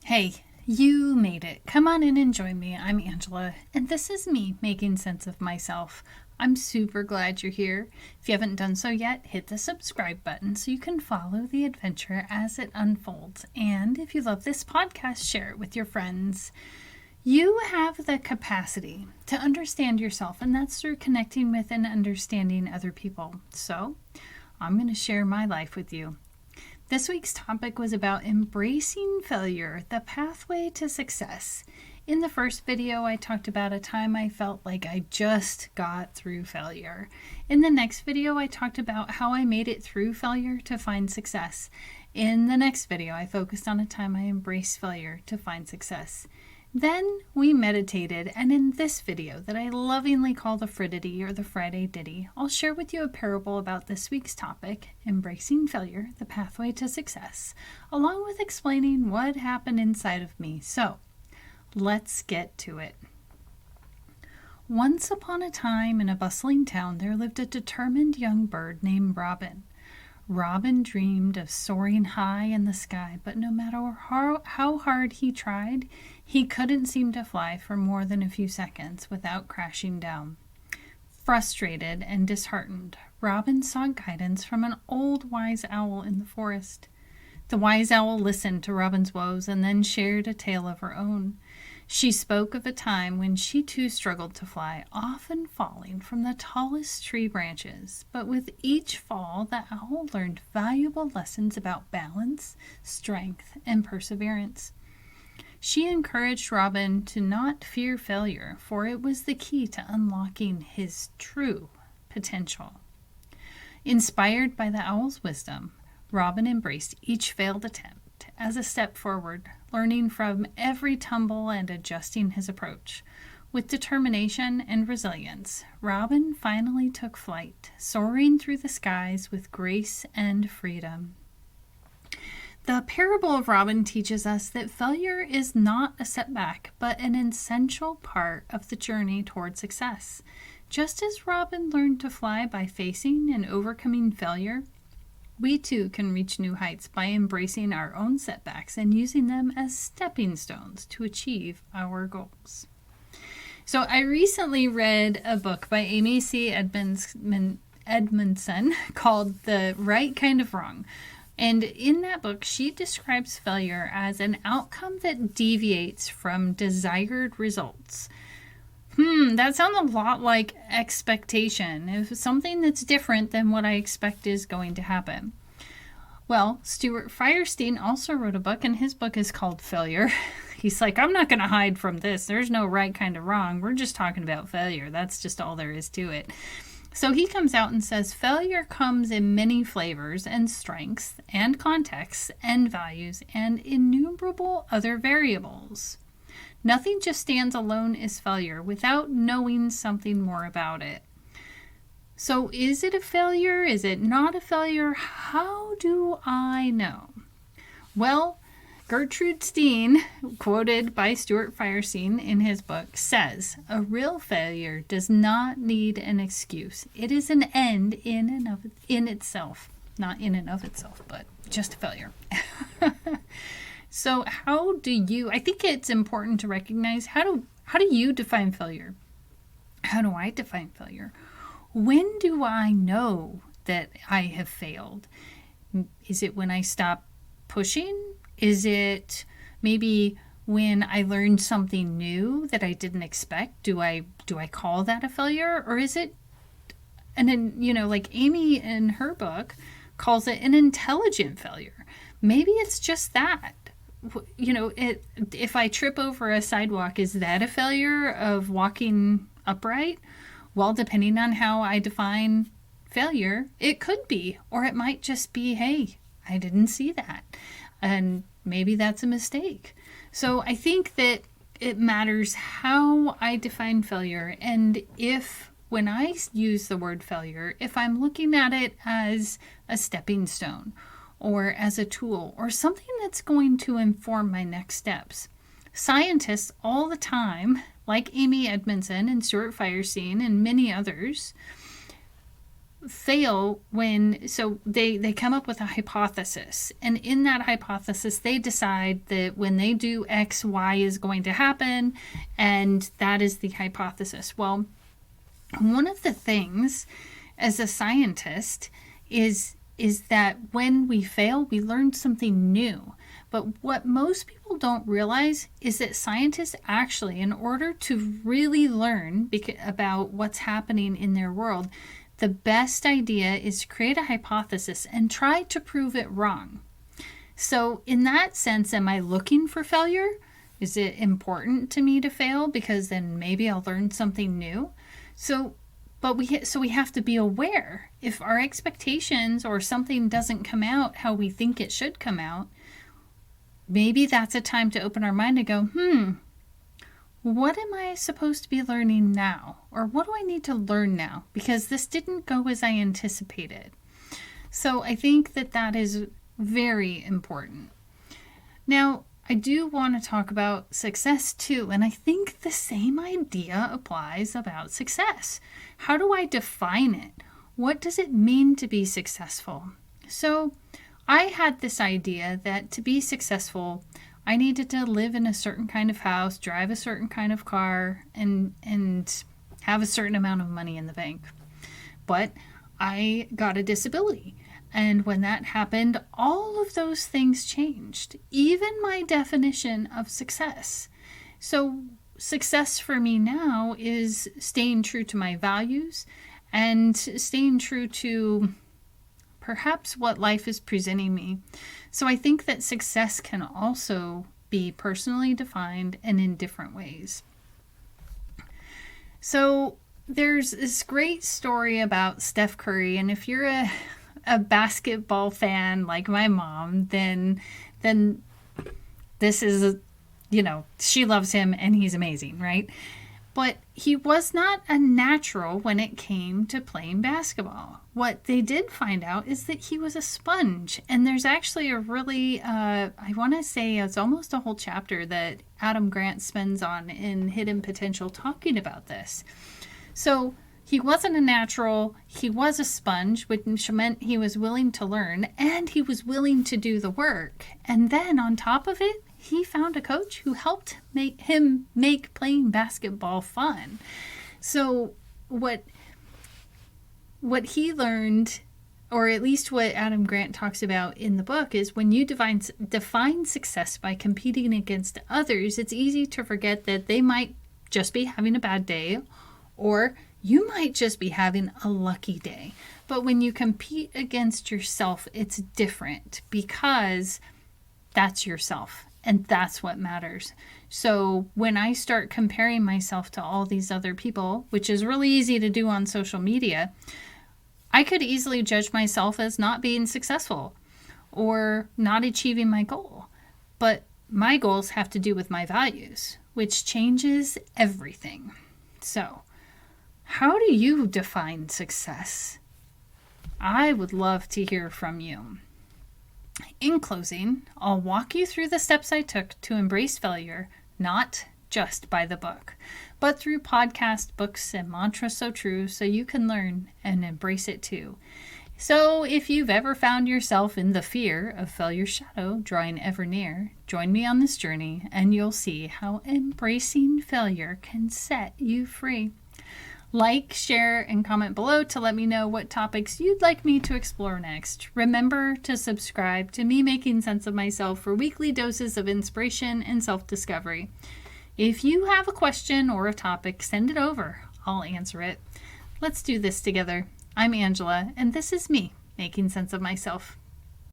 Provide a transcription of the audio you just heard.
Hey, you made it. Come on in and join me. I'm Angela, and this is me making sense of myself. I'm super glad you're here. If you haven't done so yet, hit the subscribe button so you can follow the adventure as it unfolds. And if you love this podcast, share it with your friends. You have the capacity to understand yourself, and that's through connecting with and understanding other people. So, I'm going to share my life with you. This week's topic was about embracing failure, the pathway to success. In the first video, I talked about a time I felt like I just got through failure. In the next video, I talked about how I made it through failure to find success. In the next video, I focused on a time I embraced failure to find success. Then we meditated, and in this video that I lovingly call the Friday or the Friday Ditty, I'll share with you a parable about this week's topic, embracing failure, the pathway to success, along with explaining what happened inside of me. So, let's get to it. Once upon a time in a bustling town, there lived a determined young bird named Robin. Robin dreamed of soaring high in the sky, but no matter how hard he tried, he couldn't seem to fly for more than a few seconds without crashing down. Frustrated and disheartened, Robin sought guidance from an old wise owl in the forest. The wise owl listened to Robin's woes and then shared a tale of her own. She spoke of a time when she too struggled to fly, often falling from the tallest tree branches. But with each fall, the owl learned valuable lessons about balance, strength, and perseverance. She encouraged Robin to not fear failure, for it was the key to unlocking his true potential. Inspired by the owl's wisdom, Robin embraced each failed attempt as a step forward, learning from every tumble and adjusting his approach. With determination and resilience, Robin finally took flight, soaring through the skies with grace and freedom. The parable of Robin teaches us that failure is not a setback, but an essential part of the journey toward success. Just as Robin learned to fly by facing and overcoming failure, we too can reach new heights by embracing our own setbacks and using them as stepping stones to achieve our goals. So I recently read a book by Amy C. Edmondson called The Right Kind of Wrong. And in that book, she describes failure as an outcome that deviates from desired results. That sounds a lot like expectation. If something that's different than what I expect is going to happen. Well, Stuart Firestein also wrote a book, and his book is called Failure. He's like, I'm not going to hide from this. There's no right kind of wrong. We're just talking about failure. That's just all there is to it. So he comes out and says, failure comes in many flavors and strengths and contexts and values and innumerable other variables. Nothing just stands alone as failure without knowing something more about it. So is it a failure? Is it not a failure? How do I know? Well, Gertrude Stein, quoted by Stuart Firestein in his book, says, a real failure does not need an excuse. It is an end in itself. Not in and of itself, but just a failure. So I think it's important to recognize, how do you define failure? How do I define failure? When do I know that I have failed? Is it when I stop pushing? Is it maybe when I learned something new that I didn't expect? Do I call that a failure? Or is it, and then, like Amy in her book calls it an intelligent failure. Maybe it's just that. If I trip over a sidewalk, is that a failure of walking upright? Well, depending on how I define failure, it could be. Or it might just be, hey, I didn't see that. And maybe that's a mistake. So I think that it matters how I define failure. And when I use the word failure, if I'm looking at it as a stepping stone or as a tool or something that's going to inform my next steps. Scientists all the time, like Amy Edmondson and Stuart Firestein and many others, fail so they come up with a hypothesis, and in that hypothesis they decide that when they do X, Y is going to happen, and that is the hypothesis. Well, one of the things as a scientist is that when we fail, we learn something new. But what most people don't realize is that scientists actually, in order to really learn about what's happening in their world, the best idea is to create a hypothesis and try to prove it wrong. So in that sense, am I looking for failure? Is it important to me to fail because then maybe I'll learn something new? So we have to be aware. If our expectations or something doesn't come out how we think it should come out, maybe that's a time to open our mind and go, what am I supposed to be learning now? Or what do I need to learn now? Because this didn't go as I anticipated. So I think that is very important. Now, I do want to talk about success too, and I think the same idea applies about success. How do I define it? What does it mean to be successful? So I had this idea that to be successful, I needed to live in a certain kind of house, drive a certain kind of car, and have a certain amount of money in the bank. But I got a disability. And when that happened, all of those things changed, even my definition of success. So success for me now is staying true to my values and staying true to perhaps what life is presenting me. So I think that success can also be personally defined and in different ways. So there's this great story about Steph Curry, and if you're a basketball fan like my mom, then this is, she loves him and he's amazing, right? But he was not a natural when it came to playing basketball. What they did find out is that he was a sponge. And there's actually a really, I want to say it's almost a whole chapter that Adam Grant spends on in Hidden Potential talking about this. So he wasn't a natural, he was a sponge, which meant he was willing to learn and he was willing to do the work. And then on top of it, he found a coach who helped make playing basketball fun. So what he learned, or at least what Adam Grant talks about in the book, is when you define success by competing against others, it's easy to forget that they might just be having a bad day, or you might just be having a lucky day. But when you compete against yourself, it's different because that's yourself and that's what matters. So when I start comparing myself to all these other people, which is really easy to do on social media, I could easily judge myself as not being successful or not achieving my goal. But my goals have to do with my values, which changes everything. So how do you define success? I would love to hear from you. In closing, I'll walk you through the steps I took to embrace failure, not just by the book, but through podcasts, books, and mantras so true so you can learn and embrace it too. So if you've ever found yourself in the fear of failure's shadow drawing ever near, join me on this journey and you'll see how embracing failure can set you free. Like, share, and comment below to let me know what topics you'd like me to explore next. Remember to subscribe to Me Making Sense of Myself for weekly doses of inspiration and self-discovery. If you have a question or a topic, send it over. I'll answer it. Let's do this together. I'm Angela, and this is Me Making Sense of Myself.